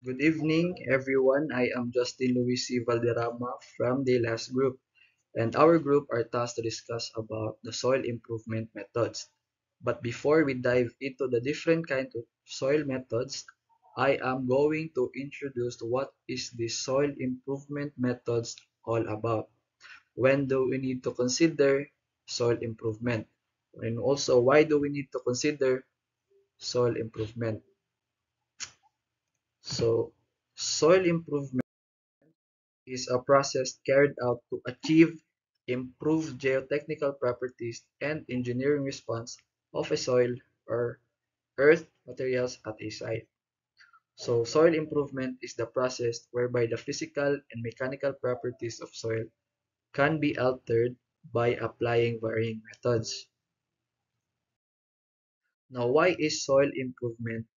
Good evening, everyone. I am Justin Luis C. Valderrama from the last group, and our group are tasked to discuss about the soil improvement methods. But before we dive into the different kinds of soil methods, I am going to introduce what is the soil improvement methods all about. When do we need to consider soil improvement? And also, why do we need to consider soil improvement? So, soil improvement is a process carried out to achieve improved geotechnical properties and engineering response of a soil or earth materials at a site. So soil improvement is the process whereby the physical and mechanical properties of soil can be altered by applying varying methods. Now, why is soil improvement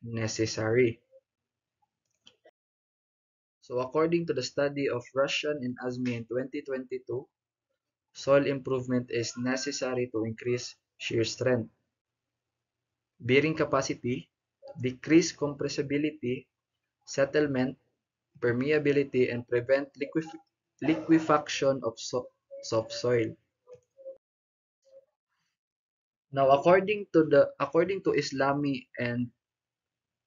necessary? So according to the study of Russian and Azmi in 2022, soil improvement is necessary to increase shear strength, bearing capacity, decrease compressibility, settlement, permeability, and prevent liquefaction of soft soil. Now, according to Islami and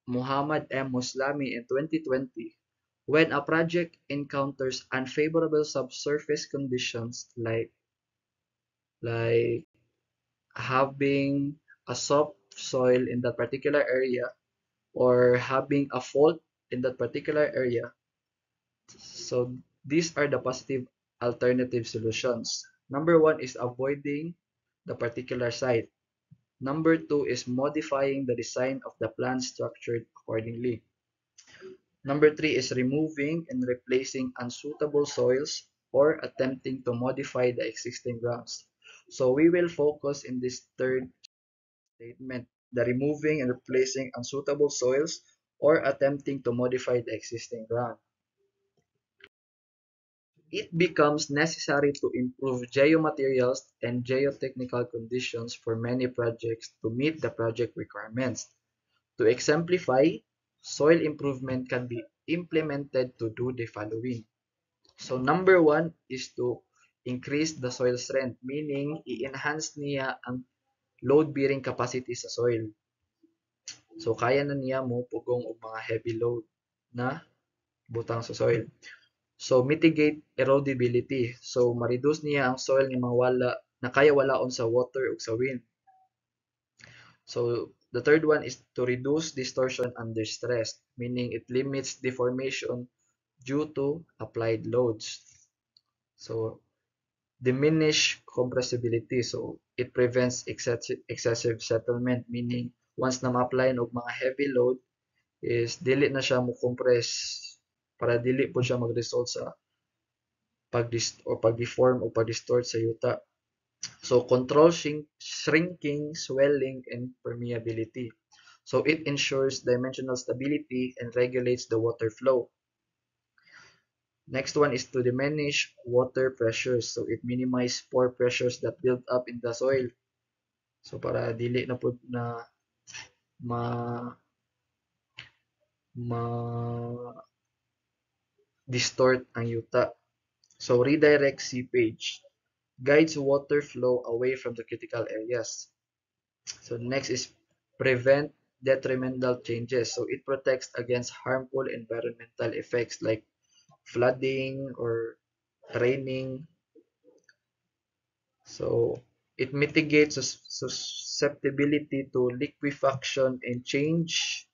Muhammad M. Muslami in 2020, when a project encounters unfavorable subsurface conditions like having a soft soil in that particular area or having a fault in that particular area. So these are the positive alternative solutions. Number one is avoiding the particular site. Number two is modifying the design of the plant structure accordingly. Number three is removing and replacing unsuitable soils or attempting to modify the existing grounds. So we will focus in this third statement, the removing and replacing unsuitable soils or attempting to modify the existing ground. It becomes necessary to improve geomaterials and geotechnical conditions for many projects to meet the project requirements. To exemplify, soil improvement can be implemented to do the following. So number one is to increase the soil strength, meaning i-enhance niya ang load-bearing capacity sa soil. So kaya na niya mo pugong og mga heavy load na butang sa soil. So mitigate erodibility. So ma-reduce niya ang soil nga mawala na kaya walaon sa water ug sa wind. So the third one is to reduce distortion under stress, meaning it limits deformation due to applied loads. So diminish compressibility. So it prevents excessive settlement, meaning once na ma-apply og mga heavy load is dili na siya mo compress para dili po siya mag-result sa pag-deform o pag-distort sa yuta. So control shrinking, swelling, and permeability. So it ensures dimensional stability and regulates the water flow. Next one is to diminish water pressures. So it minimizes pore pressures that build up in the soil. So para dili na po na ma ma distort ang yuta. So redirect seepage. Guides water flow away from the critical areas. So next is prevent detrimental changes. So it protects against harmful environmental effects like flooding or raining. So it mitigates susceptibility to liquefaction and change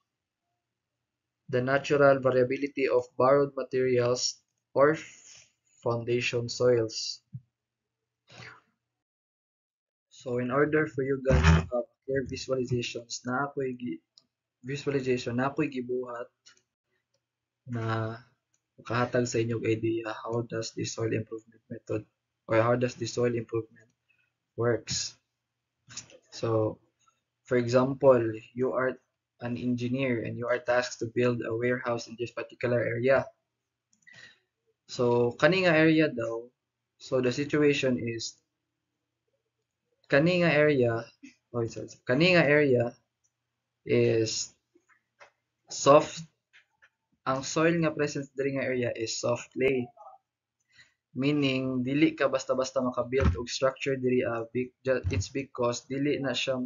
the natural variability of borrowed materials or foundation soils. So in order for you guys to have clear visualization na ako'y gibuhat na makahatag sa inyong idea how does the soil improvement method or how does the soil improvement works. So for example, you are an engineer and you are tasked to build a warehouse in this particular area. So kani nga area daw, so the situation is kani nga area, kani nga area is soft ang soil nga present diri nga area is soft clay. Meaning, dili ka basta-basta maka-build og structure diri it's because dili na siya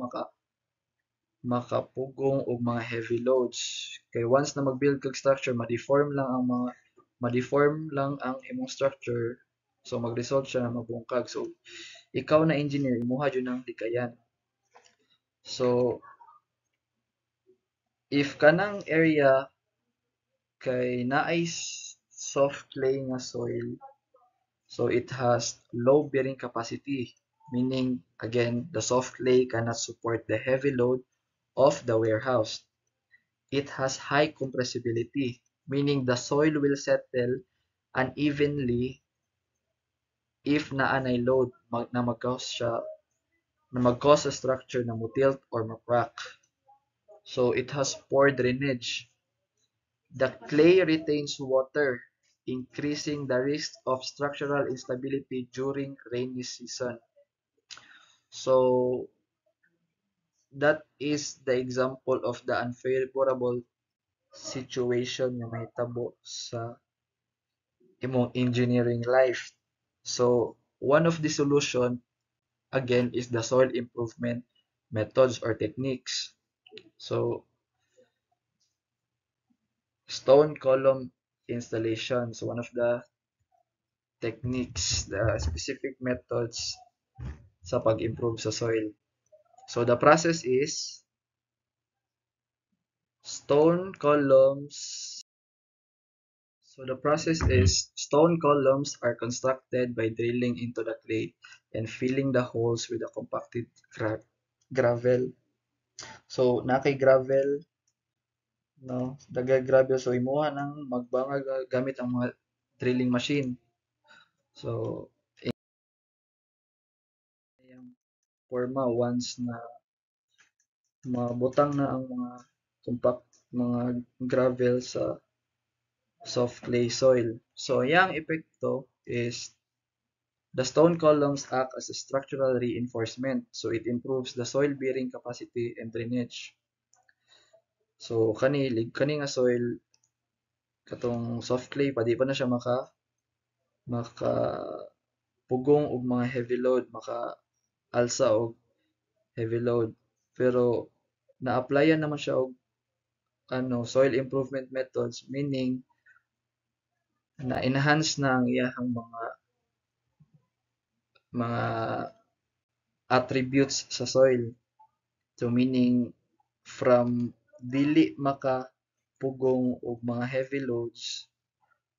makapugong og mga heavy loads. Kay once na mag-build kag structure, ma-deform lang ang imong structure. So mag-result siya na mabungkag. So ikaw na engineer, imuha jud nang likayan. So if kanang area kay naay soft clay nga soil, so it has low bearing capacity, meaning again the soft clay cannot support the heavy load of the warehouse. It has high compressibility, meaning the soil will settle unevenly if naanay load na mag-cause sa structure na mo-tilt or ma-crack. So it has poor drainage. The clay retains water, increasing the risk of structural instability during rainy season. So that is the example of the unfavorable situation nga mahitabo sa imong engineering life. So one of the solution again is the soil improvement methods or techniques. So stone column installation. So one of the techniques, the specific methods sa pag-improve sa soil. So the process is stone columns. So the process is stone columns are constructed by drilling into the clay and filling the holes with a compacted gravel. So nakay gravel, no, dagag gravel, so imuha nang magbangag gamit ang mga drilling machine. So yung forma once na mabutang na ang mga gravel sa soft clay soil. So yang epekto is the stone columns act as a structural reinforcement. So it improves the soil bearing capacity and drainage. So kani nga soil katong soft clay pa di pa na siya maka pugong og mga heavy load, maka alsa og heavy load. Pero na-applyan naman siya og soil improvement methods, meaning na-enhance na ang iyahang mga attributes sa soil. So meaning from dili makapugong og mga heavy loads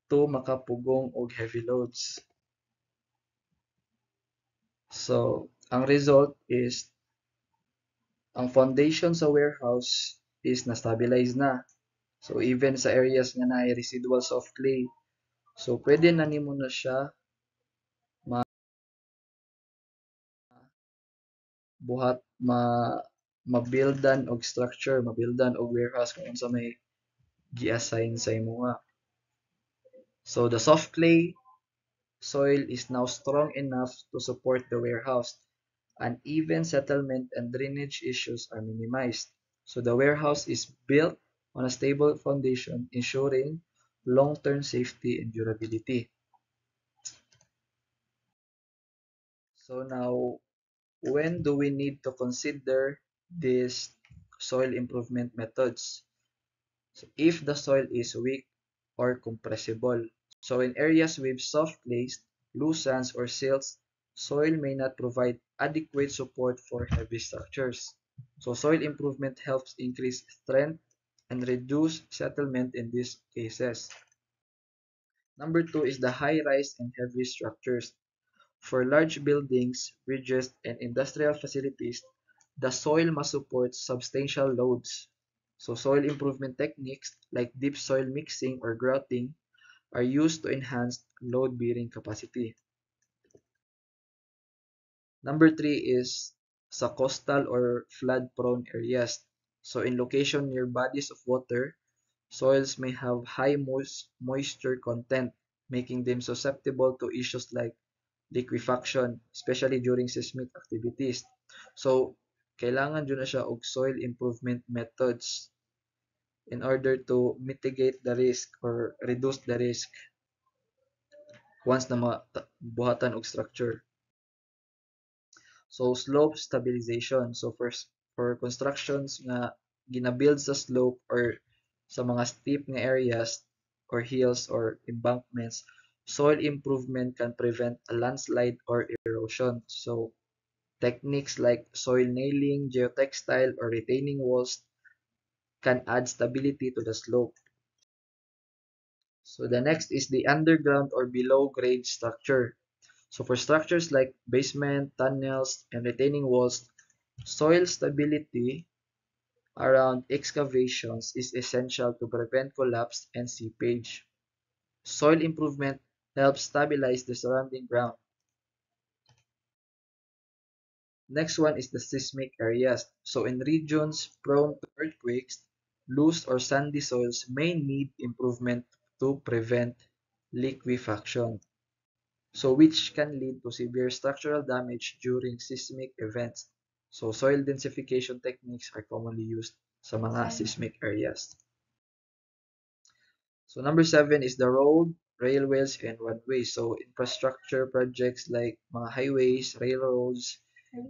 to makapugong og heavy loads. So ang result is ang foundation sa warehouse is na-stabilize na. So even sa areas nga naay residual soft clay, so pwede na nimo na siya buhat mabuildan og structure, mabuildan og warehouse kung unsa may gi-assign sa imuha. So the soft clay soil is now strong enough to support the warehouse. Uneven settlement and drainage issues are minimized. So the warehouse is built on a stable foundation, ensuring long-term safety and durability. So now, when do we need to consider these soil improvement methods? So if the soil is weak or compressible. So in areas with soft clays, loose sands, or silts, soil may not provide adequate support for heavy structures. So soil improvement helps increase strength and reduce settlement in these cases. Number two is the high-rise and heavy structures. For large buildings, bridges, and industrial facilities, the soil must support substantial loads. So soil improvement techniques like deep soil mixing or grouting are used to enhance load-bearing capacity. Number three is sa coastal or flood-prone areas. So in location near bodies of water, soils may have high moisture content, making them susceptible to issues like liquefaction, especially during seismic activities. So, kailangan dyan na siya og soil improvement methods in order to mitigate the risk or reduce the risk once na buhatan og structure. So slope stabilization. So for constructions nga ginabuild sa slope or sa mga steep nga areas or hills or embankments, soil improvement can prevent a landslide or erosion. So techniques like soil nailing, geotextile, or retaining walls can add stability to the slope. So the next is the underground or below grade structure. So for structures like basement, tunnels, and retaining walls, soil stability around excavations is essential to prevent collapse and seepage. Soil improvement helps stabilize the surrounding ground. Next one is the seismic areas. So in regions prone to earthquakes, loose or sandy soils may need improvement to prevent liquefaction, so which can lead to severe structural damage during seismic events. So soil densification techniques are commonly used sa mga seismic areas. So number 7 is the road, railways, and roadways. So infrastructure projects like mga highways, railroads,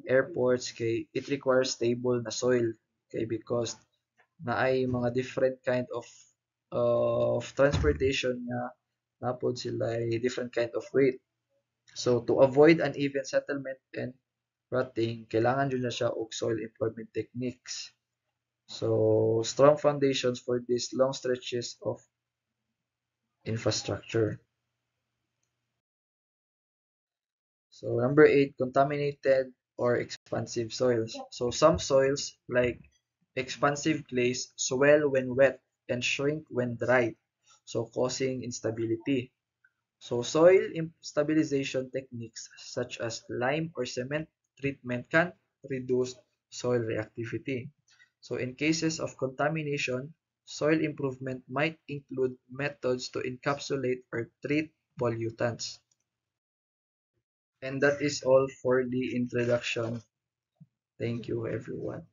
airports, it requires stable na soil. Because naay mga different kind of transportation na napod sila different kind of weight. So to avoid uneven settlement and rotting, kailangan dyan na siya og soil improvement techniques. So strong foundations for these long stretches of infrastructure. So number 8, contaminated or expansive soils. So some soils like expansive clays swell when wet and shrink when dry, so causing instability. So soil stabilization techniques such as lime or cement treatment can reduce soil reactivity. So in cases of contamination, soil improvement might include methods to encapsulate or treat pollutants. And that is all for the introduction. Thank you, everyone.